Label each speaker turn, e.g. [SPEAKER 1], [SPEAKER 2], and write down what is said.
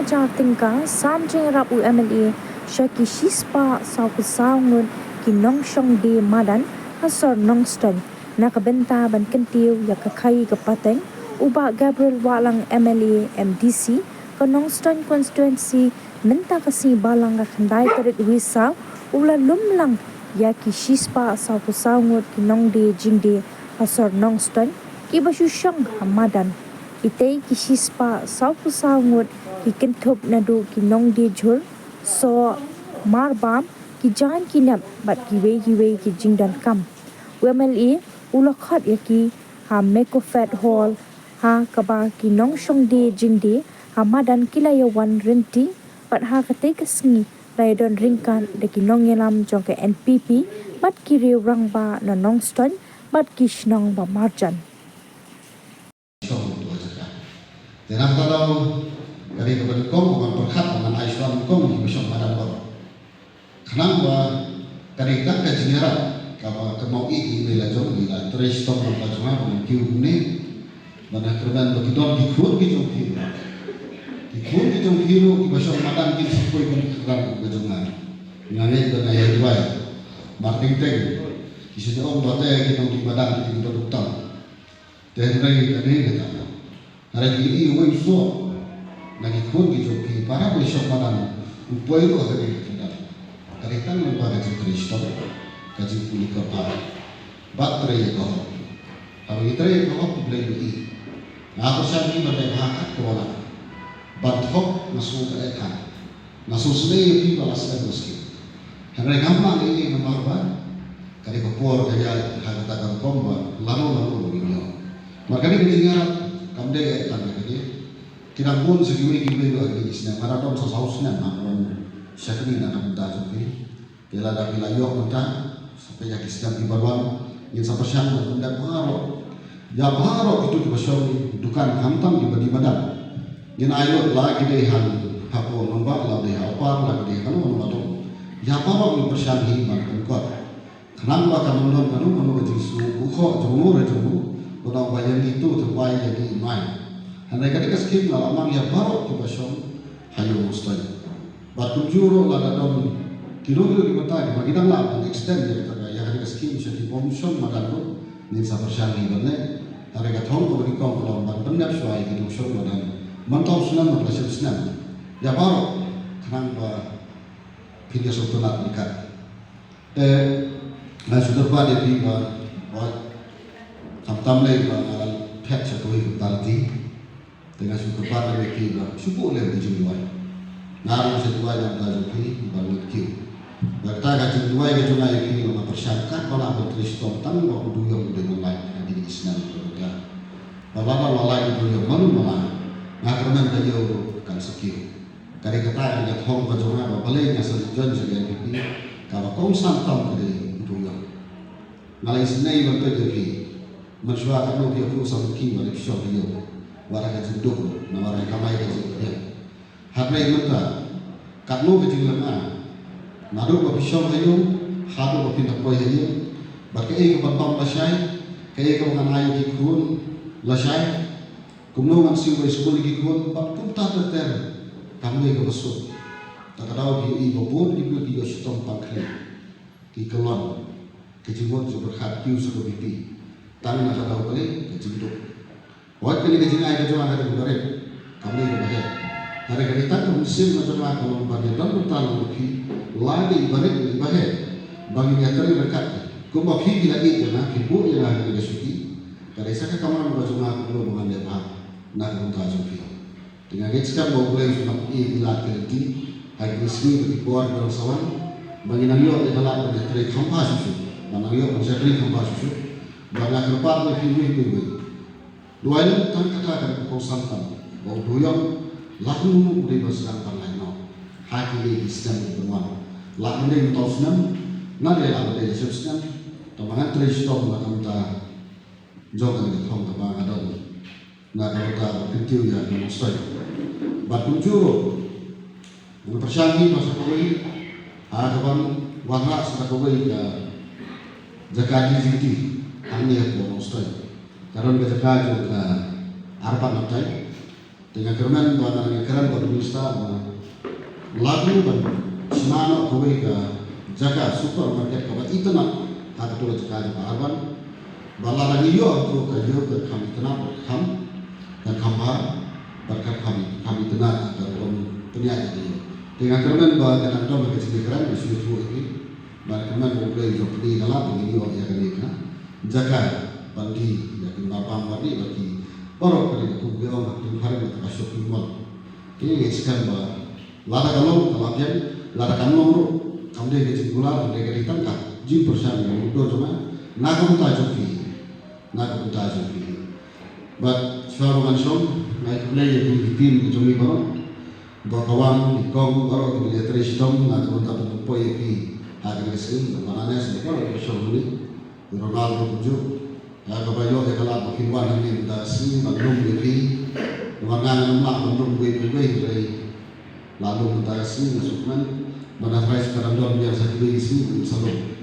[SPEAKER 1] jar tingka sam jeng rap UMLA Shaki Shispa sau kesaungut ki nong shong de madan hasor nong ston nakabenta ban kentiu ya kakai kapateng uba Gabriel Walang MLA MDC ke nong ston constituency menta kasi balang khandai terit wisa ula lumlang ya ki Shispa sau kesaungut ki nong de jingde hasor nong ston ki basu shong hamadan itei ki Shispa sau kesaungut ki kentup nadu ki nong de jur so marbam ki jan ki nap bat ki we ki jingdan kam UMLA ulakhat ya ki ha meko fat hall ha kaba ki nong shong de jingde ha madan kilayawan renti bat ha kate kesngi raidon ringkan de ki nong yelam jong ke NPP bat ki rew rangba na nong ston bat ki shnong ba marjan
[SPEAKER 2] Jangan kalau dari kepada kong dengan perkat dengan Aisyah kong di besok madan baru. Kenapa dari tak kejengeran kalau kemau ini lajong ila terus stop lajong dengan kiu ini mana kerana bagi don dikur kita di besok madan kita sepoi kan kerana lajongan. Nyanyi dengan ayat dua, marting teng. Isu orang batai kita di madan kita doktor. Dan lagi kita. Hari ini uang suap lagi pun kita para besok malam upaya itu ada di kita. Kereta lembaga Kristus kaji pulih kerja baterai kau. Kalau baterai kau boleh beli. Aku sendiri berdebat kewana. Batok masuk ke ekor. Masuk sendiri di balas ekonomi. Hari gambar ini nomor berapa? Kali kepor kaya harga takkan komba lalu begini. Makanya ketinggalan. Kamde ya tanda kali, kita pun segini kita lagi di sini. Maradon sasausnya makan syakni nak minta jadi, bila dah bila yok minta sampai yang kisah di bawah, yang sampai siang minta pengaruh, ya pengaruh itu dibesari dukan hantam di badan. Yang ayat lagi deh hal hapo nombak lagi apa lagi deh kalau nombak tu, ya pengaruh dibersihan himan kuat. Kenapa kamu nombak jisu, ukhok jumur Orang bayang itu terbaik jadi imai. Hendak kita skim lah, amang ya baru kita show hayu mustai. Batu juro lah dalam kilo di kota di kita lah extend ya kita ya kita skim jadi pomson makan tu ni sabar syari benar. Hari kita thong kau berikan kalau banyak suai kita show makan. Mantau senang makan senang. Ya baru kenapa pilih satu nak dekat. Nah sudah pada di Tam lagi kalau pet cakoi berarti dengan suku pada lagi suku oleh dijual. Namun sesuai yang belajar ini baru kiu. Berkata kacung dua yang cuma yang ini lama persyakat kalau aku terus tentang waktu dua yang dengan lain di Islam juga. Kalau lain itu yang malah nak kerana dia kan sekiu. Kali kata yang thong kacung apa boleh yang sejuan sekian ini kalau kau santam dari dua. Malah isnai berterus Masyarakat kalau dia perlu sampai kini balik syok dia, warga jenduk, nama kamai dia. Hari ini kat lu kecil lama, nado bapa syok dia, hadu bapa pindah poy dia, berkei kepada lasai, kei kepada ayu kikun lasai, kumno ngan siwa sekolah kikun, bapa tak terter, kami ke besok, tak tahu dia ibu pun ibu dia syuting pangkli, kikeluan, kecimut berkat kiu sekolah Tangan nak tahu balik kecil-kecil. Waktu ini kecil aja cuma ada beberapa. Kami itu bahaya. Hari kita kan musim macam apa kalau bagi dan bertahan lagi lagi balik bahaya. Bagi nyatanya dekat. Kau bagi lagi jangan kibu yang ada di suki. Kalau saya kamar macam perlu mengambil apa nak untuk suki. Dengan kita boleh sudah ilat kerti. Hari ini bagi buat dalam sawan. Bagi nangyo adalah pada trik kampas susu. Nangyo pada trik kampas susu. Banyak kerpat lebih tinggi. Dua ini tak katakan konsumtan. Bahawa doyong laku boleh berserang lain. Hati ini sedang bermuat. Laku ini tahu senang. Nade laku ini senang. Tamangan terus tahu macam tak. Jangan kita tahu tamangan ada. Nak kita pintu yang mustahil. Batu juru. Berpersyangki masa kawin. Kawan warna sudah kawin. Zakati zikti. Hanya aku mustahil. Karena kita kaji arpa nanti, Dengan kerman buat dengan keran buat minister lagu dan semana kowe ke jaga supermarket kau itu nak ada tu jaga di Arban balara niyo tu kerja ke kami kenapa ham dan kamar berkat kami tenang agar orang penyaji dia dengan kerman buat dengan tu mereka sendiri isu ini baik kerman boleh jadi dalam ini orang yang ini jaga bandi yang bapa bandi bagi orang kerja tu dia orang tu hari itu masuk mall ini sekarang bah lada kalau kalaupun lada kamu kamu dia kerja gula dia kerja tangkap jin persen yang itu cuma nak kamu tahu but seorang manusia naik play yang tim kejumi baru bakawan ikong baru kita lihat teristong nak kamu tahu poin ini agar kesini mana semua orang bersama ini Ronaldo tujuh ya kebanyakan ya kalau makin banyak yang dasi maklum ini dengan maklum gue lalu mutasi masukkan mana price sekarang biasa di sini salon